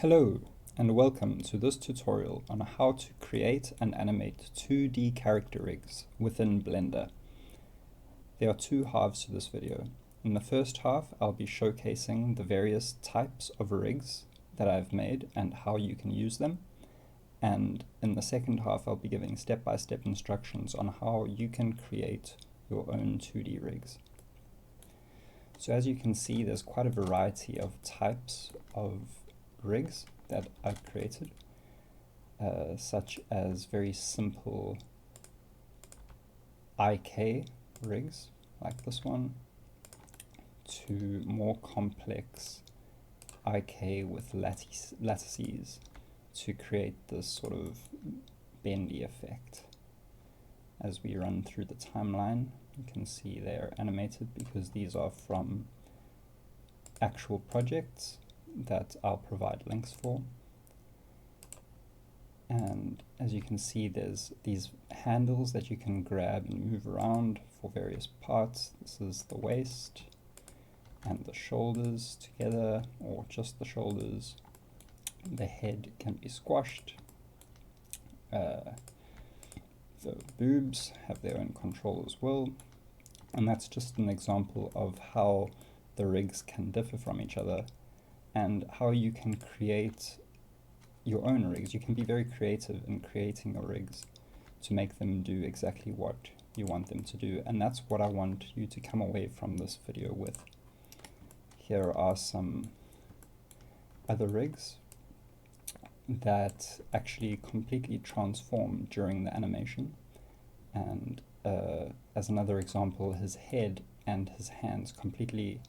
Hello and welcome to this tutorial on how to create and animate 2D character rigs within Blender. There are two halves to this video. In the first half I'll be showcasing the various types of rigs that I've made and how you can use them. And in the second half I'll be giving step-by-step instructions on how you can create your own 2D rigs. So as you can see, there's quite a variety of types of rigs that I've created, such as very simple IK rigs like this one, to more complex IK with lattices to create this sort of bendy effect. As we run through the timeline, you can see they're animated because these are from actual projects that I'll provide links for. And as you can see, there's these handles that you can grab and move around for various parts. This is the waist and the shoulders together, or just the shoulders. The head can be squashed. The boobs have their own control as well. And that's just an example of how the rigs can differ from each other and how you can create your own rigs. You can be very creative in creating your rigs to make them do exactly what you want them to do. And that's what I want you to come away from this video with. Here are some other rigs that actually completely transform during the animation. And as another example, his head and his hands completely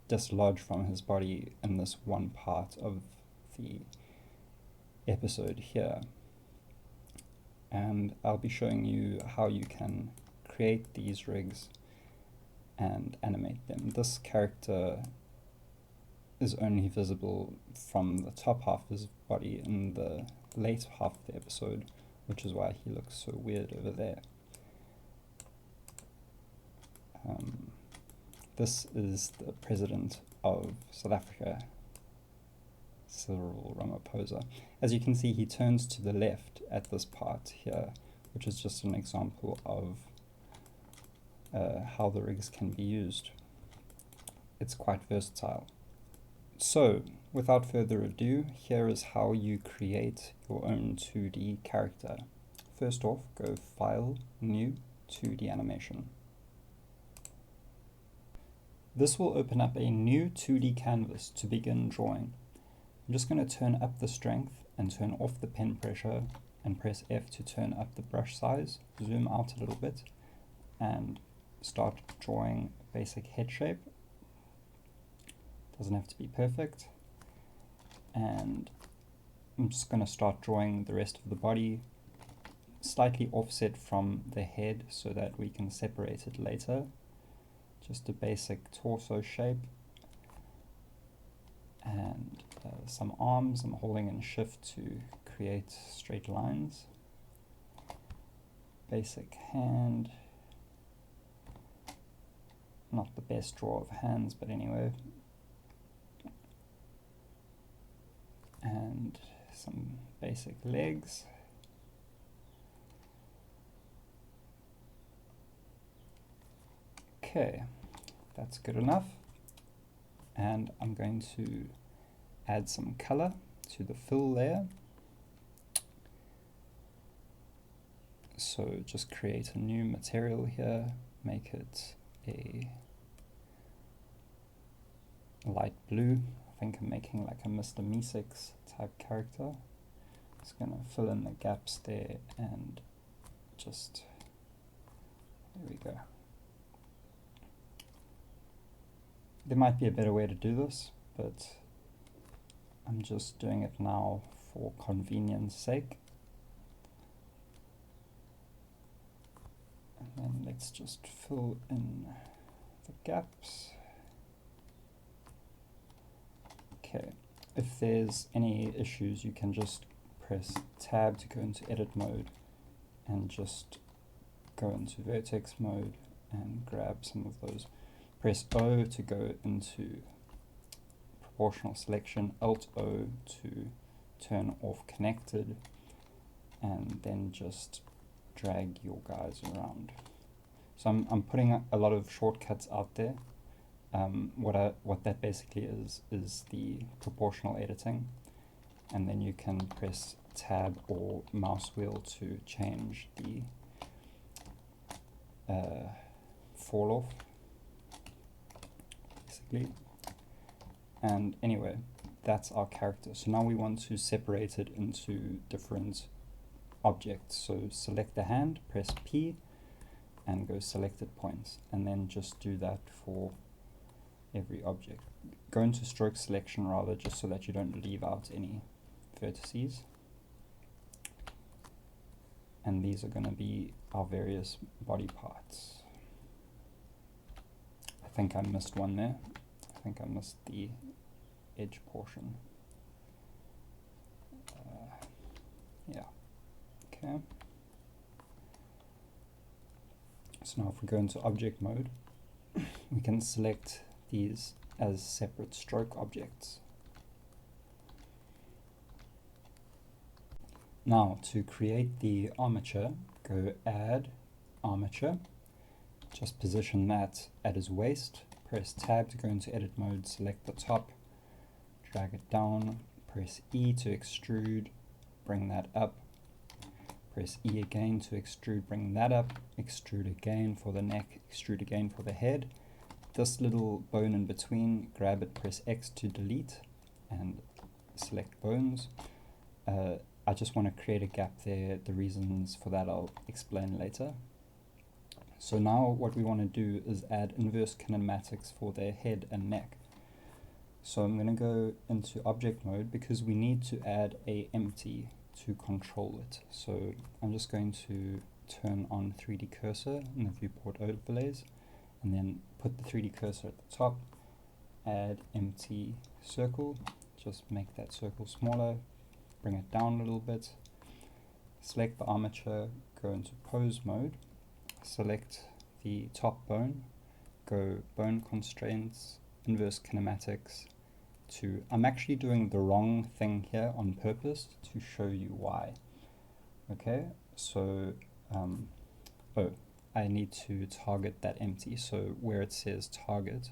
dislodge from his body in this one part of the episode here. And I'll be showing you how you can create these rigs and animate them. This character is only visible from the top half of his body in the late half of the episode, which is why he looks so weird over there. This is the president of South Africa, Cyril Ramaphosa. As you can see, he turns to the left at this part here, which is just an example of how the rigs can be used. It's quite versatile. So, without further ado, here is how you create your own 2D character. First off, go File, New, 2D Animation. This will open up a new 2D canvas to begin drawing. I'm just going to turn up the strength and turn off the pen pressure and press F to turn up the brush size, zoom out a little bit, and start drawing a basic head shape. Doesn't have to be perfect. And I'm just going to start drawing the rest of the body, slightly offset from the head so that we can separate it later. Just a basic torso shape, and some arms. I'm holding in shift to create straight lines. Basic hand. Not the best draw of hands, but anyway. And some basic legs. Okay, that's good enough. And I'm going to add some color to the fill layer. So just create a new material here, make it a light blue. I think I'm making like a Mr. Meeseeks type character. Just gonna fill in the gaps there and just, there we go. There might be a better way to do this, but I'm just doing it now for convenience sake. And then let's just fill in the gaps. Okay, if there's any issues, you can just press Tab to go into edit mode and just go into vertex mode and grab some of those Press O to go into proportional selection, Alt O to turn off connected, and then just drag your guys around. So I'm putting a lot of shortcuts out there. What that basically is the proportional editing, and then you can press tab or mouse wheel to change the fall off, basically. And anyway, that's our character. So now we want to separate it into different objects. So select the hand, press P, and go selected points, and then just do that for every object. Go into stroke selection rather, just so that you don't leave out any vertices. And these are going to be our various body parts. I think I missed one there. I think I missed the edge portion. Yeah, okay. So now if we go into object mode, we can select these as separate stroke objects. Now to create the armature, go add armature, just position that at its waist, press tab to go into edit mode, select the top, drag it down, press E to extrude, bring that up, press E again to extrude, bring that up, extrude again for the neck, extrude again for the head. This little bone in between, grab it, press X to delete, and select bones. I just want to create a gap there. The reasons for that I'll explain later. So now what we want to do is add inverse kinematics for their head and neck. So I'm going to go into object mode because we need to add a empty to control it. So I'm just going to turn on 3D cursor in the viewport overlays, and then put the 3D cursor at the top, add empty circle, just make that circle smaller, bring it down a little bit, select the armature, go into pose mode, select the top bone, go bone constraints, inverse kinematics, I'm actually doing the wrong thing here on purpose to show you why. Okay, so I need to target that empty, so where it says target,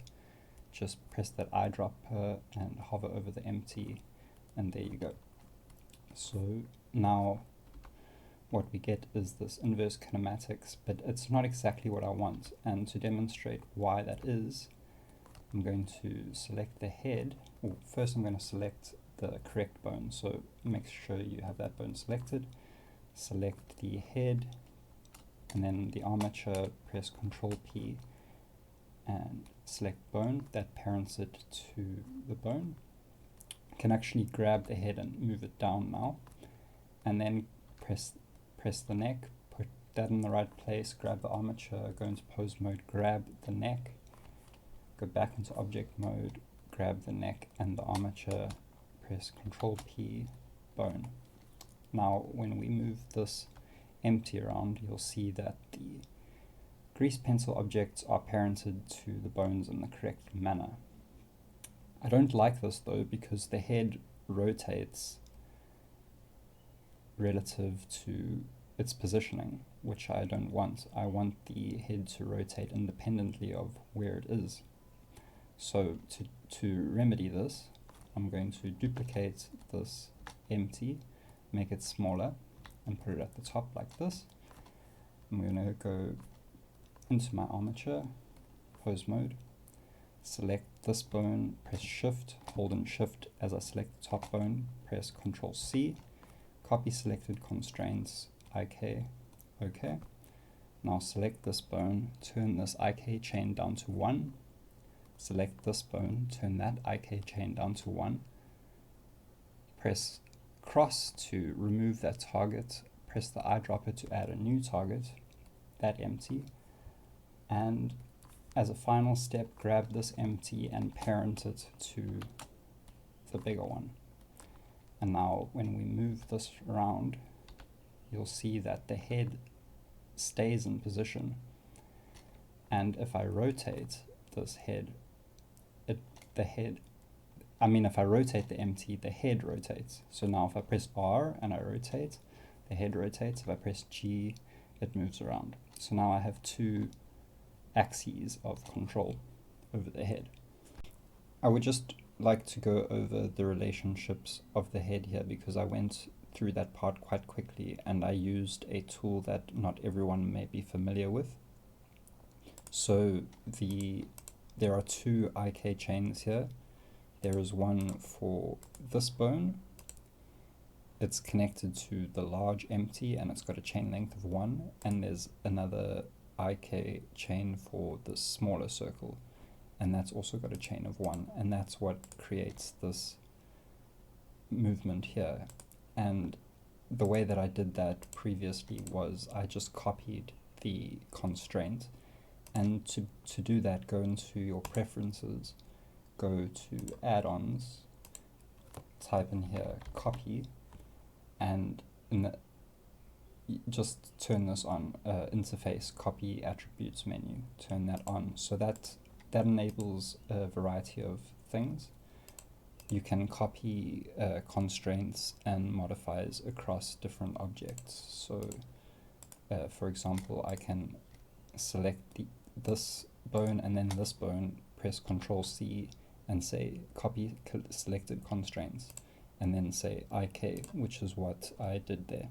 just press that eyedropper and hover over the empty, and there you go. So now what we get is this inverse kinematics, but it's not exactly what I want, and to demonstrate why that is, I'm going to select the head. Well, first I'm going to select the correct bone, so make sure you have that bone selected. Select the head, and then the armature, press Ctrl P, and select bone. That parents it to the bone. You can actually grab the head and move it down now, and then press the neck, put that in the right place, grab the armature, go into pose mode, grab the neck, go back into object mode, grab the neck and the armature, press Ctrl P, bone. Now when we move this empty around, you'll see that the grease pencil objects are parented to the bones in the correct manner. I don't like this though, because the head rotates relative to its positioning, which I don't want. I want the head to rotate independently of where it is. So to remedy this, I'm going to duplicate this empty, make it smaller, and put it at the top like this. I'm going to go into my armature, pose mode, select this bone, press shift, hold and shift as I select the top bone, press Ctrl C, copy selected constraints, IK, OK. Now select this bone, turn this IK chain down to 1, select this bone, turn that IK chain down to 1, press cross to remove that target, press the eyedropper to add a new target, that empty, and as a final step, grab this empty and parent it to the bigger one. And now when we move this around, you'll see that the head stays in position. And if I rotate, this head, if I rotate the empty, the head rotates. So now if I press R and I rotate, the head rotates. If I press G, it moves around. So now I have two axes of control over the head. I would just like to go over the relationships of the head here, because I went through that part quite quickly and I used a tool that not everyone may be familiar with. So there are two IK chains here. There is one for this bone. It's connected to the large empty and it's got a chain length of 1, and there's another IK chain for the smaller circle, and that's also got a chain of 1, and that's what creates this movement here. And the way that I did that previously was I just copied the constraint, and to do that, go into your preferences, go to add-ons, type in here copy, and just turn this on, interface copy attributes menu, turn that on, so that enables a variety of things. You can copy constraints and modifiers across different objects. So for example, I can select this bone and then this bone, press Ctrl C and say copy selected constraints, and then say IK, which is what I did there,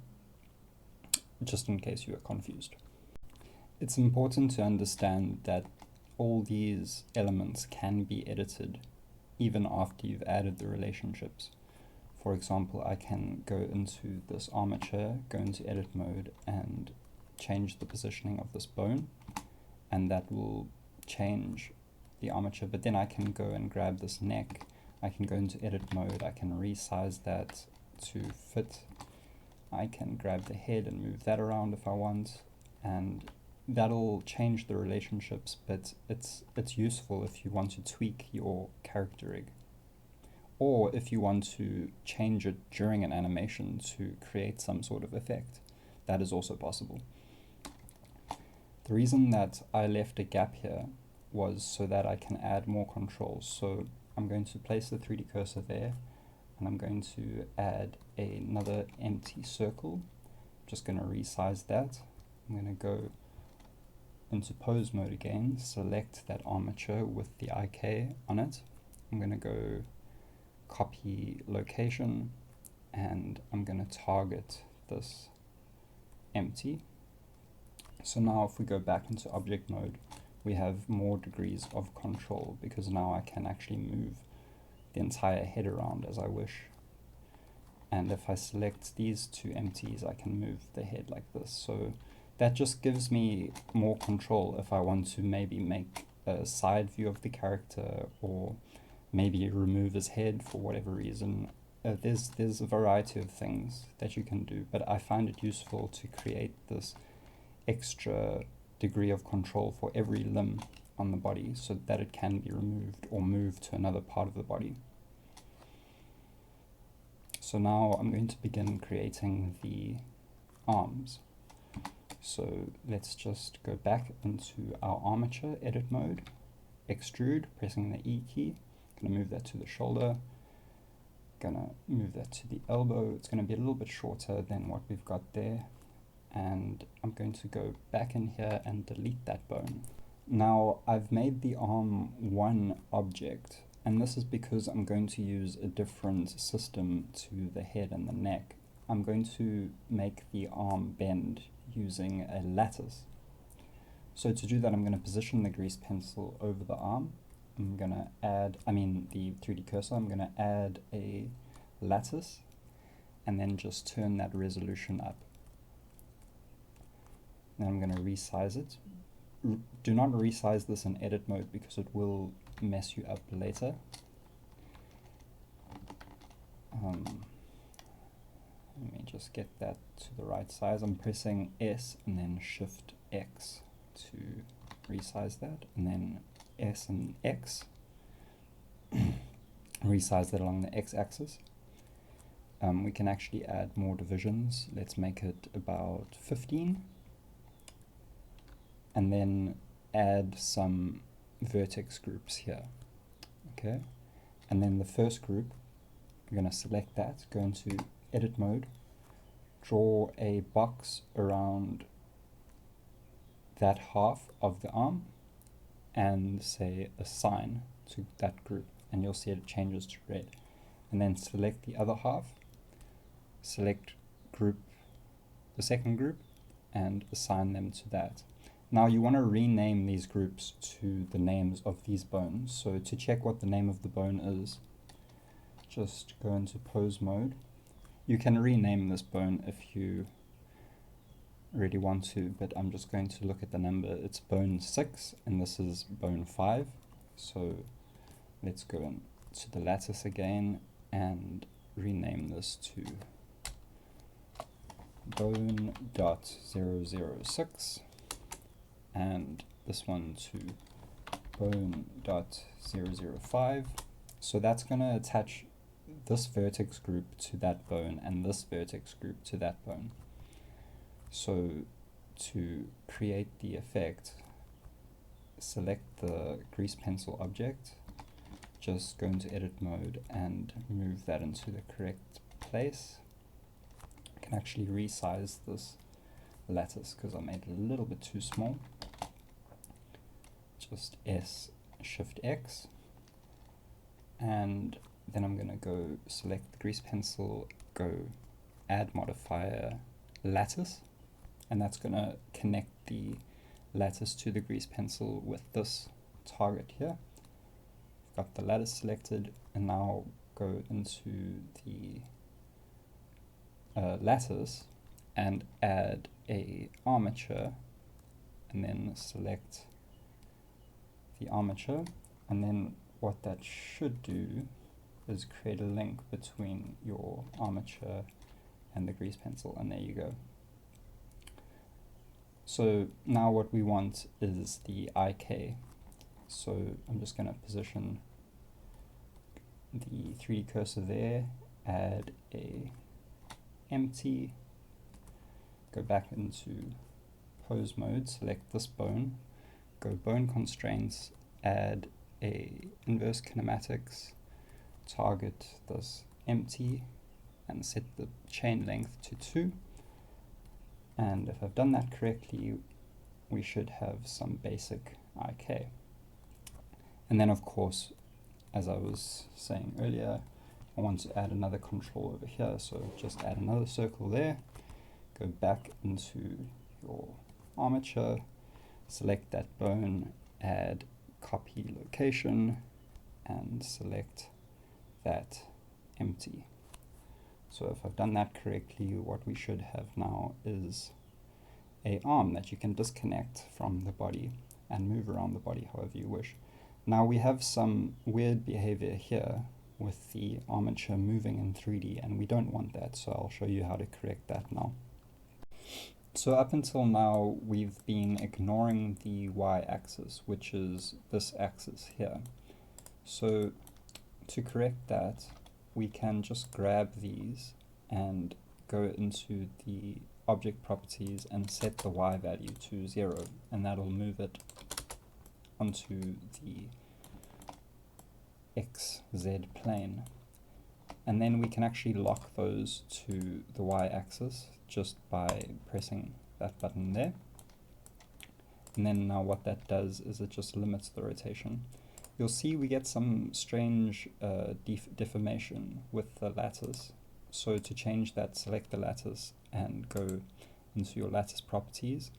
just in case you are confused. It's important to understand that all these elements can be edited even after you've added the relationships. For example, I can go into this armature, go into edit mode and change the positioning of this bone, and that will change the armature. But then I can go and grab this neck, I can go into edit mode, I can resize that to fit, I can grab the head and move that around if I want, and that'll change the relationships, but it's useful if you want to tweak your character rig, or if you want to change it during an animation to create some sort of effect. That is also possible. The reason that I left a gap here was so that I can add more controls. So I'm going to place the 3D cursor there, and I'm going to add another empty circle. I'm just going to resize that. I'm going to go into pose mode again, select that armature with the IK on it. I'm going to go copy location, and I'm going to target this empty. So now if we go back into object mode, we have more degrees of control, because now I can actually move the entire head around as I wish. And if I select these two empties, I can move the head like this. So that just gives me more control if I want to maybe make a side view of the character, or maybe remove his head for whatever reason. There's a variety of things that you can do, but I find it useful to create this extra degree of control for every limb on the body so that it can be removed or moved to another part of the body. So now I'm going to begin creating the arms. So let's just go back into our armature edit mode, extrude, pressing the E key, gonna move that to the shoulder, gonna move that to the elbow. It's gonna be a little bit shorter than what we've got there, and I'm going to go back in here and delete that bone. Now I've made the arm one object, and this is because I'm going to use a different system to the head and the neck. I'm going to make the arm bend using a lattice. So to do that, I'm going to position the grease pencil over the arm. I'm going to add, the 3D cursor, I'm going to add a lattice, and then just turn that resolution up. Then I'm going to resize it. Do not resize this in edit mode because it will mess you up later. Let me just get that to the right size. I'm pressing S and then Shift X to resize that, and then S and X, resize that along the X-axis. We can actually add more divisions. Let's make it about 15. And then add some vertex groups here. Okay, and then the first group, I'm going to select that, go into edit mode, draw a box around that half of the arm, and say assign to that group, and you'll see it changes to red. And then select the other half, select group, the second group, and assign them to that. Now you want to rename these groups to the names of these bones. So to check what the name of the bone is, just go into pose mode. You can rename this bone if you really want to, but I'm just going to look at the number. It's bone 6 and this is bone 5. So let's go into the lattice again and rename this to bone.006 and this one to bone.005. So that's going to attach this vertex group to that bone and this vertex group to that bone. So to create the effect, select the grease pencil object, just go into edit mode and move that into the correct place. I can actually resize this lattice because I made it a little bit too small. Just S Shift X, and then I'm going to go select the grease pencil, go add modifier lattice, and that's going to connect the lattice to the grease pencil with this target here. Got the lattice selected, and now go into the lattice and add a armature, and then select the armature, and then what that should do is create a link between your armature and the grease pencil, and there you go. So now what we want is the IK. So I'm just going to position the 3D cursor there, add a empty, go back into pose mode, select this bone, go bone constraints, add a inverse kinematics, target this empty, and set the chain length to 2. And if I've done that correctly, we should have some basic IK. And then of course, as I was saying earlier, I want to add another control over here, so just add another circle there, go back into your armature, select that bone, add copy location, and select that empty. So if I've done that correctly, what we should have now is an arm that you can disconnect from the body and move around the body however you wish. Now we have some weird behavior here with the armature moving in 3D, and we don't want that, so I'll show you how to correct that now. So up until now, we've been ignoring the y-axis, which is this axis here. So to correct that, we can just grab these and go into the object properties and set the y value to 0, and that'll move it onto the XZ plane. And then we can actually lock those to the y-axis just by pressing that button there. And then now what that does is it just limits the rotation. You'll see we get some strange deformation with the lattice. So to change that, select the lattice and go into your lattice properties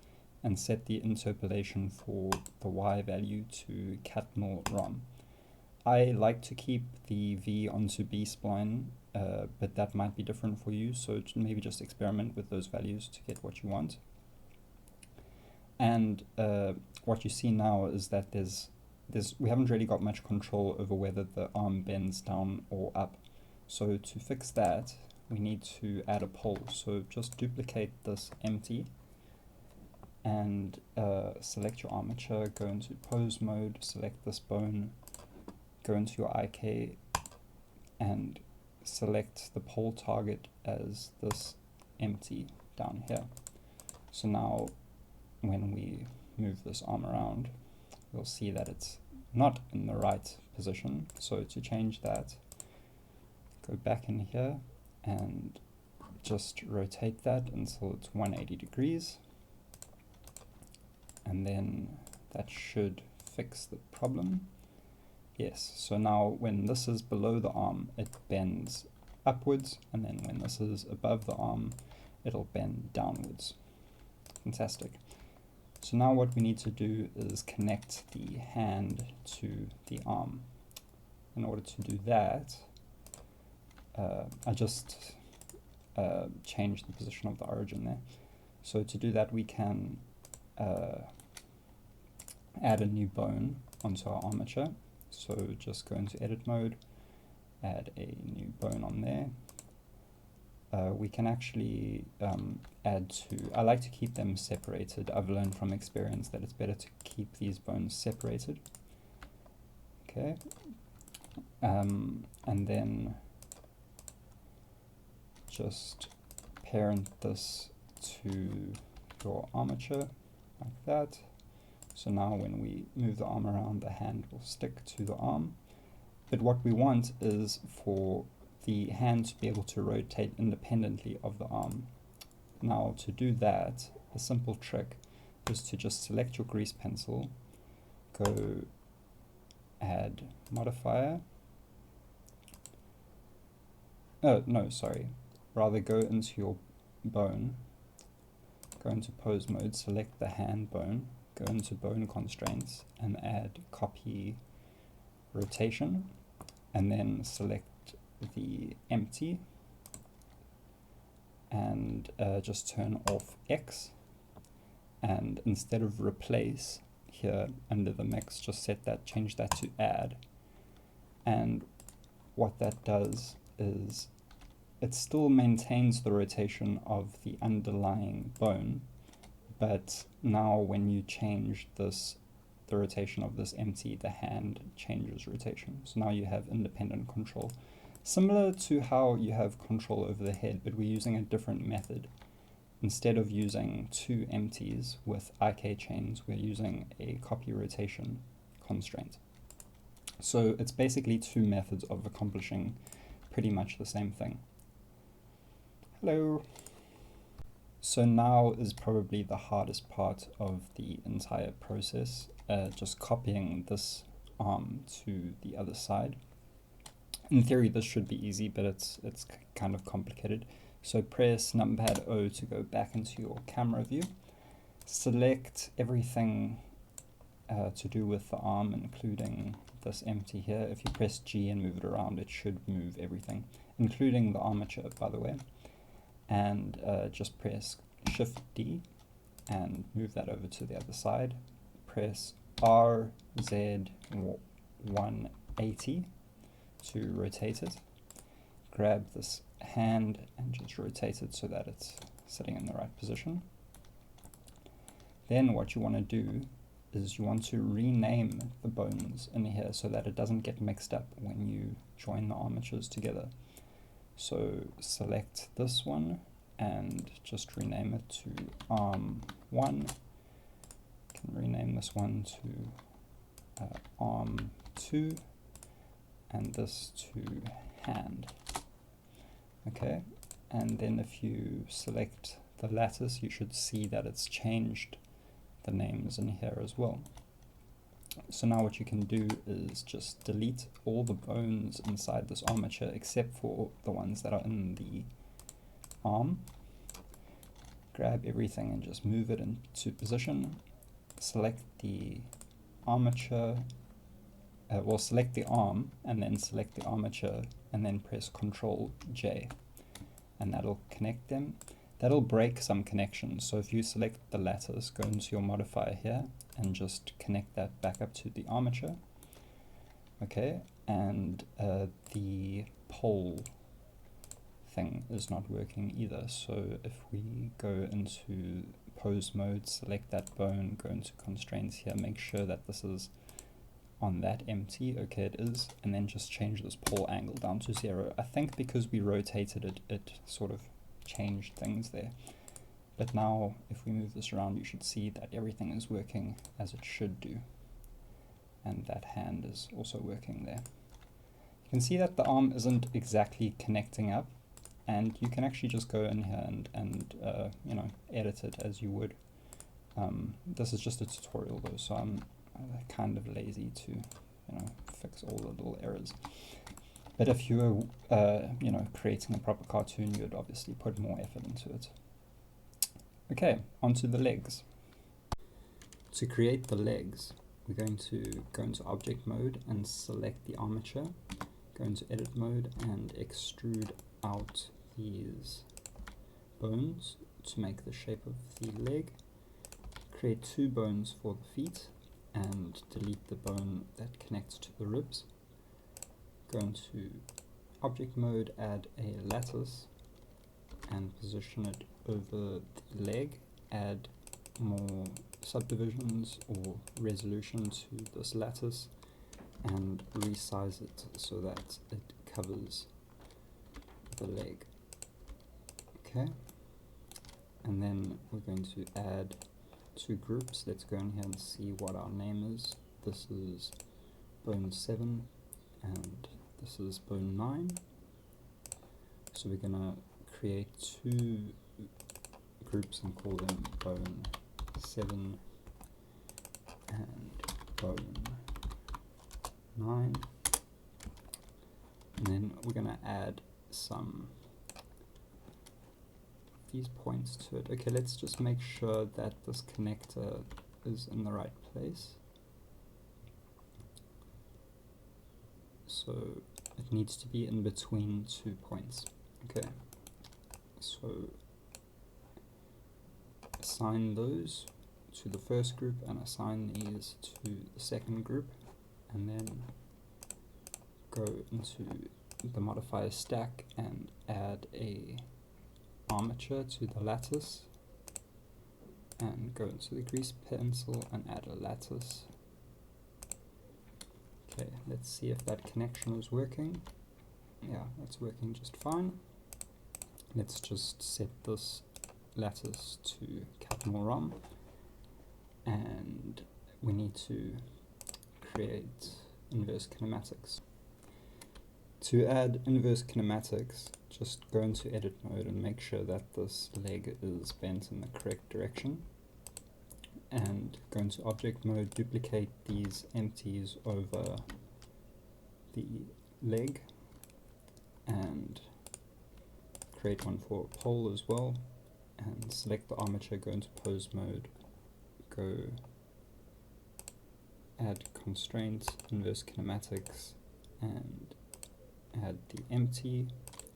and set the interpolation for the y value to Catmul ROM. I like to keep the V onto BSpline, but that might be different for you, so maybe just experiment with those values to get what you want. And what you see now is that we haven't really got much control over whether the arm bends down or up. So to fix that, we need to add a pole. So just duplicate this empty and select your armature, go into pose mode, select this bone, go into your IK and select the pole target as this empty down here. So now when we move this arm around, we'll see that it's not in the right position. So to change that, go back in here and just rotate that until it's 180 degrees. And then that should fix the problem. Yes, so now when this is below the arm, it bends upwards, and then when this is above the arm, it'll bend downwards. Fantastic. So now what we need to do is connect the hand to the arm. In order to do that, I just changed the position of the origin there. So to do that, we can add a new bone onto our armature. So just go into edit mode, add a new bone on there. We can actually add two. I like to keep them separated. I've learned from experience that it's better to keep these bones separated. Okay, and then just parent this to your armature like that. So now when we move the arm around, the hand will stick to the arm. But what we want is for the hand to be able to rotate independently of the arm. Now to do that, a simple trick is to just select your grease pencil, go add modifier. Oh, no, sorry. Rather go into your bone, go into pose mode, select the hand bone, go into bone constraints and add copy rotation, and then select the empty and just turn off X, and instead of replace here under the mix, just set that, change that to add. And what that does is it still maintains the rotation of the underlying bone, but now when you change this, the rotation of this empty, the hand changes rotation. So now you have independent control. Similar to how you have control over the head, but we're using a different method. Instead of using two empties with IK chains, we're using a copy rotation constraint. So it's basically two methods of accomplishing pretty much the same thing. Hello. So now is probably the hardest part of the entire process, just copying this arm to the other side. In theory, this should be easy, but it's kind of complicated. So press numpad O to go back into your camera view. Select everything to do with the arm, including this empty here. If you press G and move it around, it should move everything, including the armature, by the way. And just press Shift D and move that over to the other side. Press RZ 180 to rotate it. Grab this hand and just rotate it so that it's sitting in the right position. Then what you want to do is you want to rename the bones in here so that it doesn't get mixed up when you join the armatures together. So select this one and just rename it to arm 1. You can rename this one to arm 2 and this to hand. Okay, and then if you select the lattice, you should see that it's changed the names in here as well. So now what you can do is just delete all the bones inside this armature except for the ones that are in the arm. Grab everything and just move it into position. Select the armature, select the arm and then select the armature and then press Ctrl J and that'll connect them. That'll break some connections. So if you select the lattice, go into your modifier here and just connect that back up to the armature. Okay, and the pole thing is not working either. So if we go into pose mode, select that bone, go into constraints here, make sure that this is on that empty. Okay, it is, and then just change this pole angle down to 0. I think because we rotated it, it sort of changed things there. But now if we move this around, you should see that everything is working as it should do. and that hand is also working there. You can see that the arm isn't exactly connecting up, and you can actually just go in here and you know, edit it as you would. This is just a tutorial though, so I'm kind of lazy to, you know, fix all the little errors. But if you were, you know, creating a proper cartoon, you would obviously put more effort into it. Okay, onto the legs. To create the legs, we're going to go into object mode and select the armature, go into edit mode and extrude out these bones to make the shape of the leg. Create 2 bones for the feet and delete the bone that connects to the ribs. Go into object mode, add a lattice and position it over the leg, add more subdivisions or resolution to this lattice and resize it so that it covers the leg. Okay, and then we're going to add 2 groups. Let's go in here and see what our name is. This is bone 7 and this is bone 9. So we're going to create 2 groups and call them bone 7 and bone 9. And then we're going to add some these points to it. Okay, let's just make sure that this connector is in the right place. So it needs to be in between 2 points. Okay, so assign those to the first group and assign these to the second group, and then go into the modifier stack and add a armature to the lattice, and go into the grease pencil and add a lattice. Okay, let's see if that connection is working. Yeah, that's working just fine. Let's just set this lattice to Catmul ROM, and we need to create inverse kinematics. To add inverse kinematics, just go into edit mode and make sure that this leg is bent in the correct direction, and go into object mode, duplicate these empties over the leg and create one for pole as well, and select the armature, go into pose mode, go add constraint, inverse kinematics, and add the empty,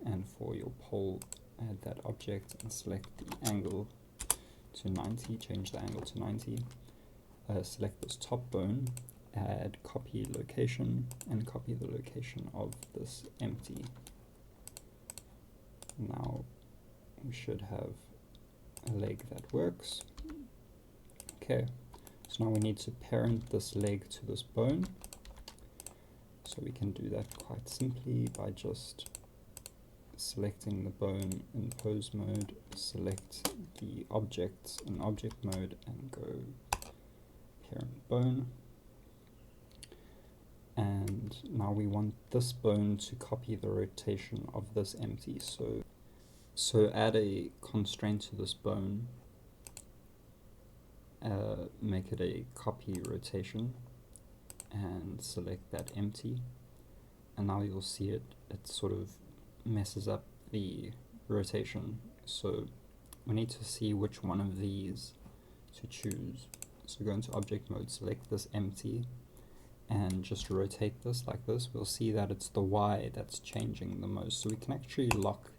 and for your pole add that object and select the angle to 90, change the angle to 90, select this top bone, add copy location, and copy the location of this empty. Now we should have a leg that works. Okay, so now we need to parent this leg to this bone. So we can do that quite simply by just selecting the bone in pose mode, select the objects in object mode and go parent bone. And now we want this bone to copy the rotation of this empty. So add a constraint to this bone, make it a copy rotation, and select that empty, and now you'll see it sort of messes up the rotation. So we need to see which one of these to choose. So go into object mode, select this empty, and just rotate this like this. We'll see that it's the Y that's changing the most. So we can actually lock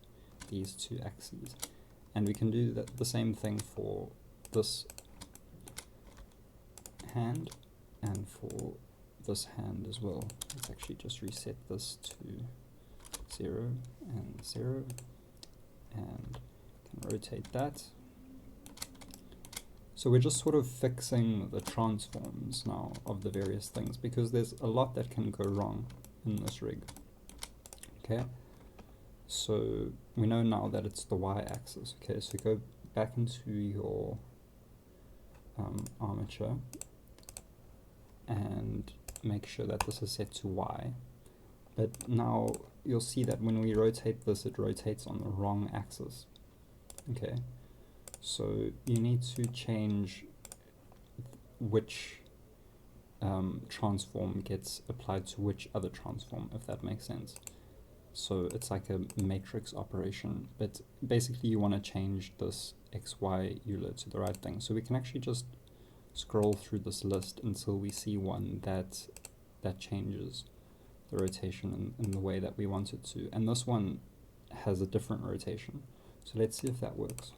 these 2 axes, and we can do the same thing for this hand and for this hand as well. Let's actually just reset this to 0 and 0, and can rotate that. So we're just sort of fixing the transforms now of the various things, because there's a lot that can go wrong in this rig. Okay, so we know now that it's the y-axis. Okay, so go back into your armature and make sure that this is set to Y. But now you'll see that when we rotate this, it rotates on the wrong axis. Okay, so you need to change which transform gets applied to which other transform, if that makes sense. So it's like a matrix operation, but basically you want to change this XY Euler to the right thing. So we can actually just scroll through this list until we see one that changes the rotation in the way that we want it to. And this one has a different rotation. So let's see if that works.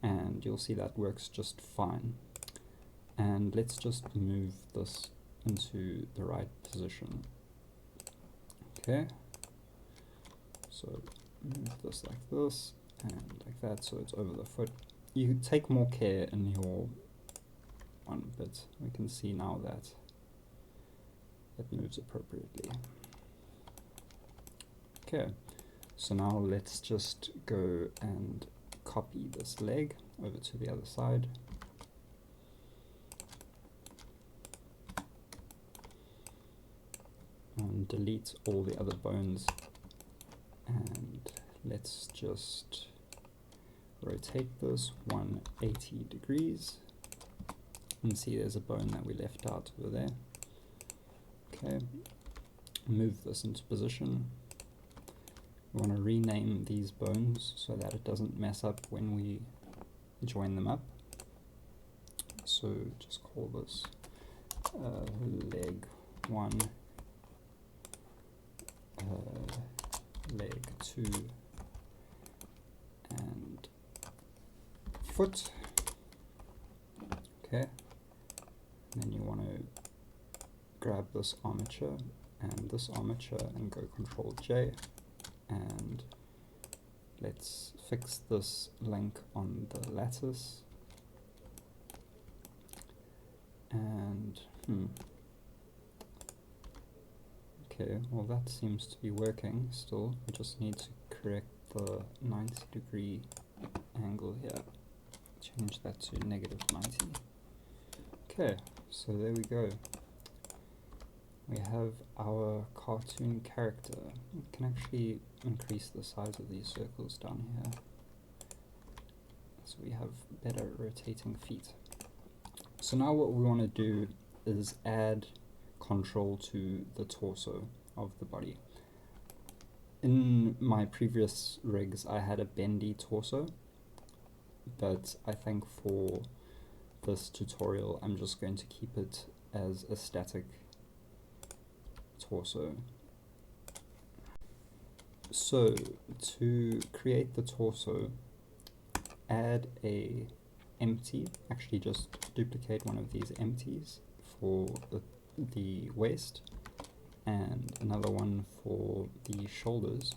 And you'll see that works just fine. And let's just move this into the right position. Okay, so move this like this and like that, so it's over the foot. You take more care in your one, but we can see now that it moves appropriately. Okay, so now let's just go and copy this leg over to the other side. And delete all the other bones, and let's just rotate this 180 degrees and see there's a bone that we left out over there. Okay, move this into position. We want to rename these bones so that it doesn't mess up when we join them up. So just call this leg 1, leg 2, and foot. Okay, and then you want to grab this armature and this armature and go Control J, and let's fix this link on the lattice. And okay, well that seems to be working still. We just need to correct the 90-degree angle here. Change that to -90. Okay, so there we go. We have our cartoon character. We can actually increase the size of these circles down here, so we have better rotating feet. So now what we want to do is add control to the torso of the body. In my previous rigs I had a bendy torso, but I think for this tutorial I'm just going to keep it as a static torso. So to create the torso, add a empty, actually just duplicate one of these empties for the waist and another one for the shoulders.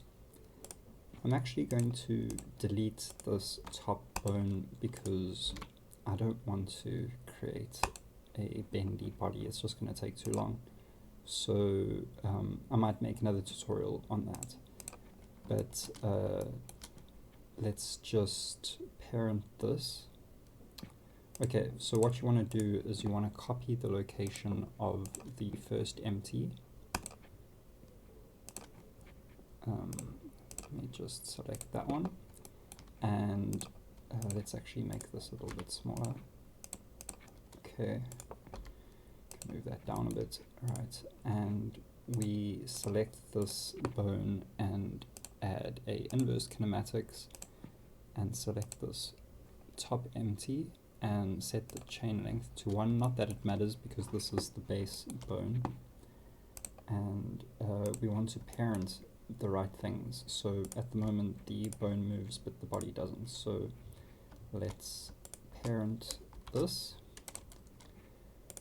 I'm actually going to delete this top bone because I don't want to create a bendy body, it's just going to take too long. So I might make another tutorial on that, but let's just parent this. Okay, so what you want to do is you want to copy the location of the first empty. Let me just select that one, and let's actually make this a little bit smaller. Okay, move that down a bit. Right, and we select this bone and add a inverse kinematics and select this top empty and set the chain length to 1, not that it matters because this is the base bone, and we want to parent the right things. So at the moment the bone moves but the body doesn't, so let's parent this.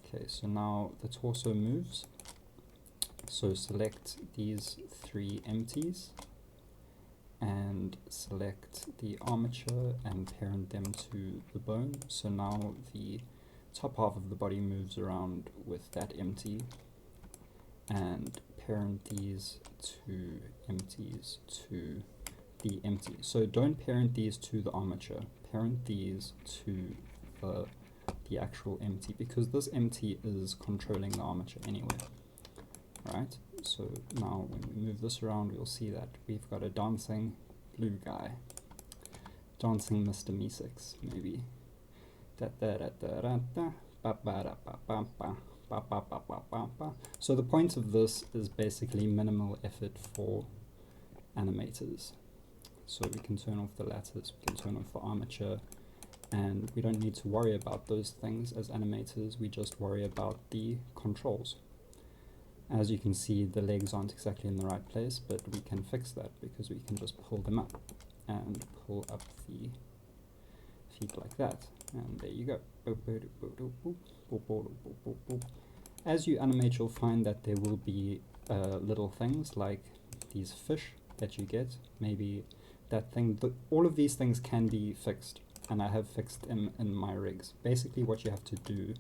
Okay, so now the torso moves, so select these 3 empties and select the armature and parent them to the bone. So now the top half of the body moves around with that empty, and parent these 2 empties to the empty. So don't parent these to the armature, parent these to the the actual empty, because this empty is controlling the armature anyway. Right? So now when we move this around, we'll see that we've got a dancing blue guy. Dancing Mr. Meeseeks, maybe. So the point of this is basically minimal effort for animators. So we can turn off the lattice, we can turn off the armature, and we don't need to worry about those things as animators, we just worry about the controls. As you can see, the legs aren't exactly in the right place, but we can fix that because we can just pull them up and pull up the feet like that. And there you go. As you animate, you'll find that there will be little things like these fish that you get, maybe that thing. All of these things can be fixed, and I have fixed them in my rigs. Basically what you have to do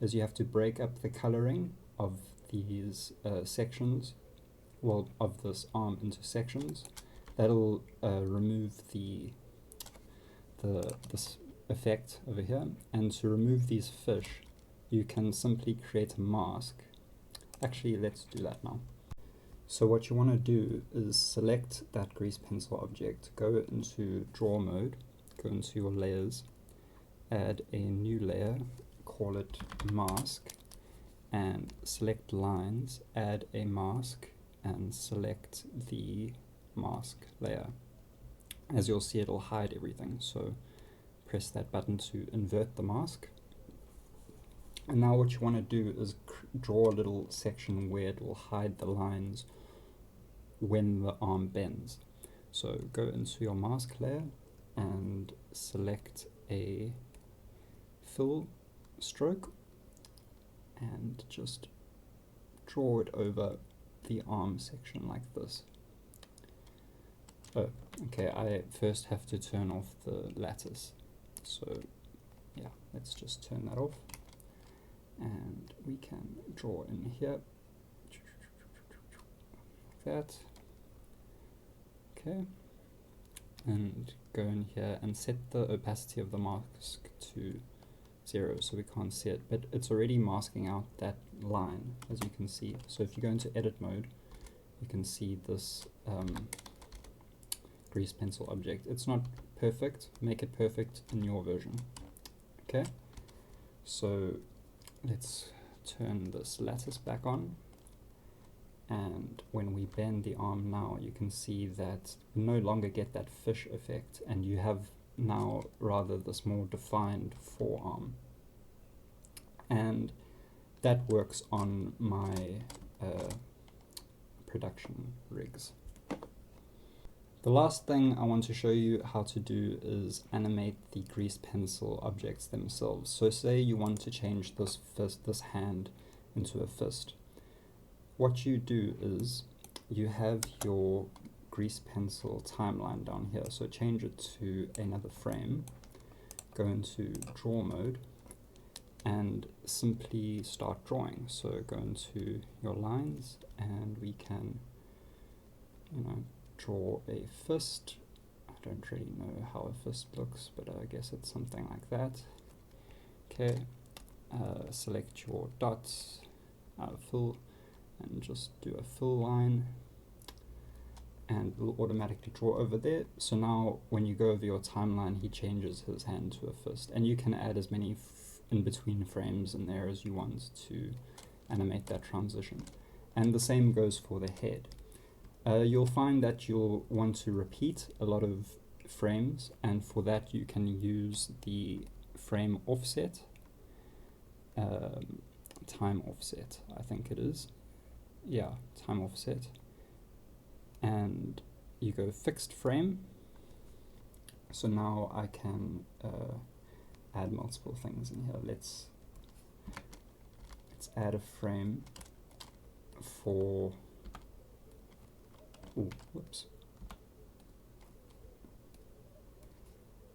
is you have to break up the coloring of these sections, well, of this arm into sections. That'll remove this effect over here. And to remove these fish, you can simply create a mask. Actually, let's do that now. So what you want to do is select that grease pencil object, go into draw mode, go into your layers, add a new layer, call it mask, and select lines, add a mask, and select the mask layer. As you'll see, it'll hide everything, so press that button to invert the mask. And now what you want to do is draw a little section where it will hide the lines when the arm bends. So go into your mask layer and select a fill stroke and just draw it over the arm section like this. Oh, okay, I first have to turn off the lattice. So yeah, let's just turn that off. And we can draw in here, like that. Okay, and go in here and set the opacity of the mask to 0 so we can't see it, but it's already masking out that line, as you can see. So if you go into edit mode, you can see this grease pencil object. It's not perfect, make it perfect in your version. Okay, so let's turn this lattice back on, and when we bend the arm now, you can see that you no longer get that fish effect, and you have now rather this more defined forearm. And that works on my production rigs. The last thing I want to show you how to do is animate the grease pencil objects themselves. So say you want to change this hand into a fist. What you do is you have your grease pencil timeline down here. So change it to another frame, go into draw mode, and simply start drawing. So go into your lines, and we can, draw a fist. I don't really know how a fist looks, but I guess it's something like that. Okay, select your dots, fill, and just do a fill line, and it'll automatically draw over there. So now when you go over your timeline, he changes his hand to a fist, and you can add as many in between frames in there as you want to animate that transition. And the same goes for the head. You'll find that you'll want to repeat a lot of frames, and for that you can use the frame offset, time offset, I think it is. Yeah, time offset. And you go fixed frame. So now I can add multiple things in here. Let's add a frame for, ooh, whoops.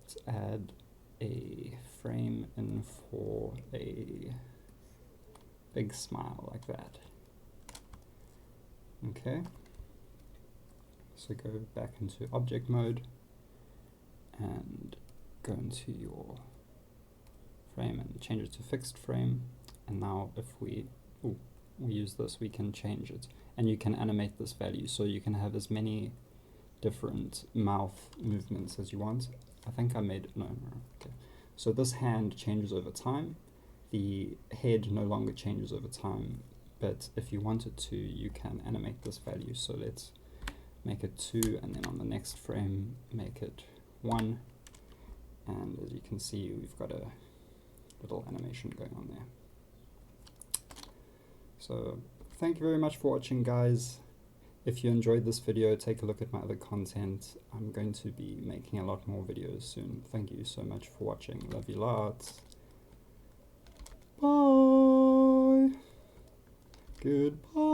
Let's add a frame in for a big smile like that. Okay. So go back into object mode and go into your frame and change it to fixed frame. And now if we use this, we can change it. And you can animate this value, so you can have as many different mouth movements as you want. I think I made, no, okay. So this hand changes over time. The head no longer changes over time, but if you wanted to, you can animate this value. So let's make it 2, and then on the next frame, make it 1. And as you can see, we've got a little animation going on there. So thank you very much for watching, guys. If you enjoyed this video, take a look at my other content. I'm going to be making a lot more videos soon. Thank you so much for watching. Love you lots. Bye. Goodbye.